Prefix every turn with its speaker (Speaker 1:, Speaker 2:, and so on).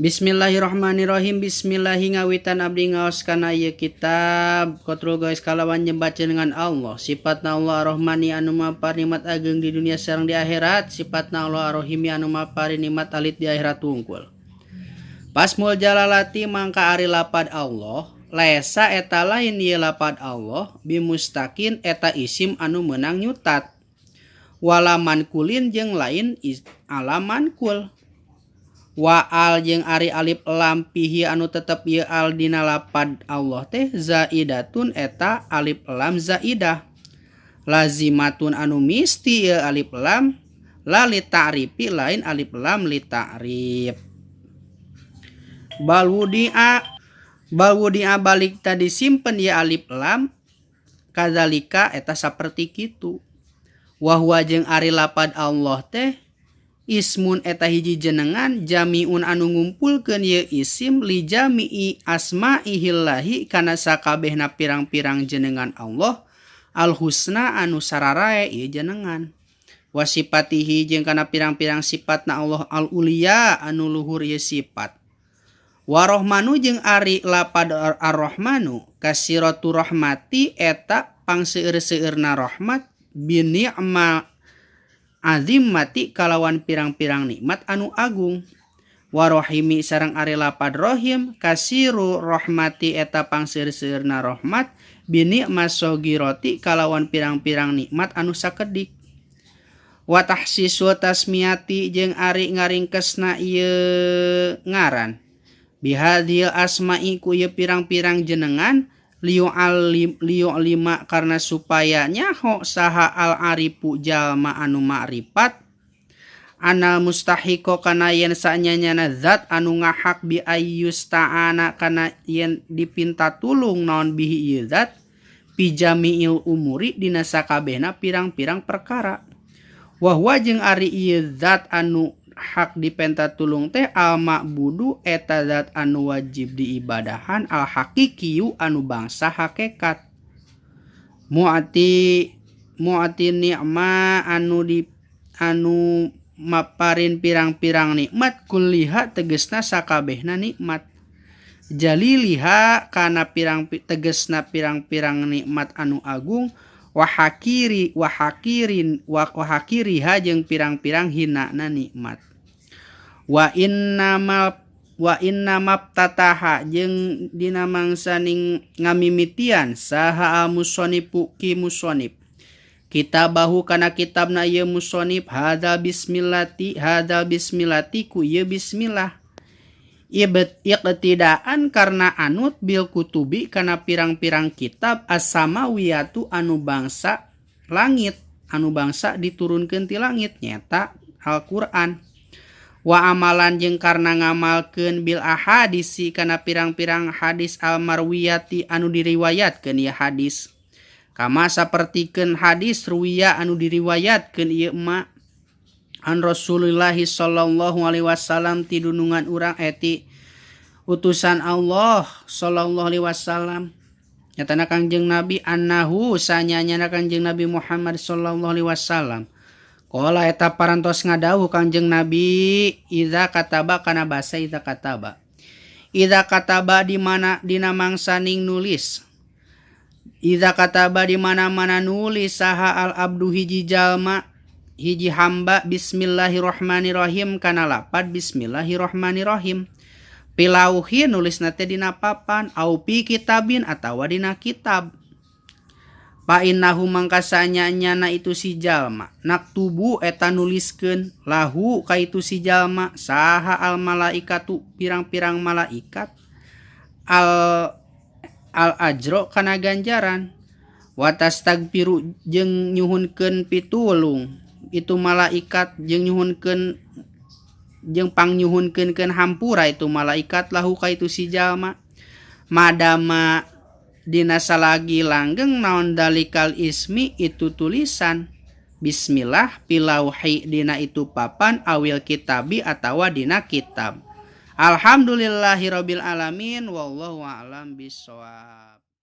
Speaker 1: Bismillahirrahmanirrahim. Bismillahi ngawitan abdi ngaos kana ieu kitab. Kotrul guys kalawan nyembaca dengan Allah. Sifatna Allah Ar-Rahmani anu mapari nikmat ageng di dunia sareng di akhirat. Sifatna Allah Ar-Rahimi anu mapari nikmat alit di akhirat tungkul. Pasmul jalalati mangka ari lapad Allah. Laesa eta lain ieu lapad Allah bimustakin eta isim anu meunang nyutat. Walaman kulin jeung lain alaman kul. Waal jeung ari alif lam pihi anu tetep ieu al dina lapad Allah teh zaidatun eta alif lam zaidah. Lazimatun anu misti ieu alif lam la li ta'rifi lain alif lam li ta'rif. Balwudi'a balik tadi simpen ieu alif lam kadzalika eta saperti kitu. Wa huwa jeung ari lapad Allah teh ismun eta hiji jenengan jamiun anu ngumpulkeun ieu isim li jami'i asma'ihillahi kana sakabehna pirang-pirang jenengan Allah al husna anu sararae ieu jenengan wasifatihi jeung kana pirang-pirang sifatna Allah al ulia anu luhur ieu sifat warahmanu jeung ari lapad ar-rahmanu kasiratu rahmati eta pangseueur-seueurna rahmat bini'ma azim mati kalawan pirang-pirang nikmat anu agung. Warohimi sareng ari lapad rohim kasiru rahmati eta pangseueur-seueurna rahmat bini masogiroti kalawan pirang-pirang nikmat anu sakedik. Wa tahsisu tasmiyati jeung ari ngaringkesna ieu ngaran. Bihadil asma'i ku ieu pirang-pirang jenengan liu lima karena supaya nyaho saha al arifu jalma anu ma'rifat anal mustahiqo kana yen sanyanyana zat anu ngahak bi ayyus ta'ana kana yen dipinta tulung naon bihi ieu zat pijamiil umuri dina sakabehna pirang-pirang perkara wa huwa jeung ari ieu zat anu hak dipenta tulung teh al ma'budu eta zat anu wajib diibadahan al haqiqiyu anu bangsa hakikat mu'ati ni'ma anu maparin pirang-pirang nikmat kulliha tegesna sakabehna nikmat jaliliha kana tegesna pirang-pirang nikmat anu agung wahakiriha jeung pirang-pirang hinana nikmat wa inna mabtataha jeung dina mangsaning ngamimitian saha al musonipu ki musonib kitabahu kana kitabna ieu musonib hadza bismillati ku ieu bismillah iqtidaan karna anut bil kutubi kana pirang-pirang kitab as-samawiyatu anu bangsa langit anu bangsa diturunkeun ti langit nyata Al-Qur'an wa amalan jeung karna ngamalkeun bil ahadisi kana pirang-pirang hadis al-marwiyati anu diriwayatkeun ieu hadis kama sapertikeun hadis ruwiya anu diriwayatkeun ieu ma an Rasulullah sallallahu alaihi wasallam ti dunungan urang eti utusan Allah sallallahu alaihi wasallam nyatana Kangjeng Nabi annahu sanyanyana Kangjeng Nabi Muhammad sallallahu alaihi wasallam qala eta parantos ngadawuh Kangjeng Nabi idza kataba kana basa idza kataba di mana dina mangsaning nulis idza kataba di mana-mana nulis saha al abdu hiji jalma hiji hamba bismillahirrahmanirrahim kana lapad bismillahirrahmanirrahim pilauhi nulis nate dina papan au pi kitabin atawa dina kitab pa innahu mangkasanya nyana itu si jalma naktubu eta nuliskeun lahu ka itu si jalma saha al malaikatu pirang-pirang malaikat al ajro kana ganjaran wa tastagfiru jeung nyuhunkeun pitulung itu malaikat jeung pangnyuhunkeun hampura itu malaikat lahu ka itu si jalma madama dina salagi langgeng naon dalikal ismi itu tulisan bismillah pilauhi dina itu papan awil kitabi atawa dina kitab alhamdulillahirabbil alamin wallahu a'lam bishawab.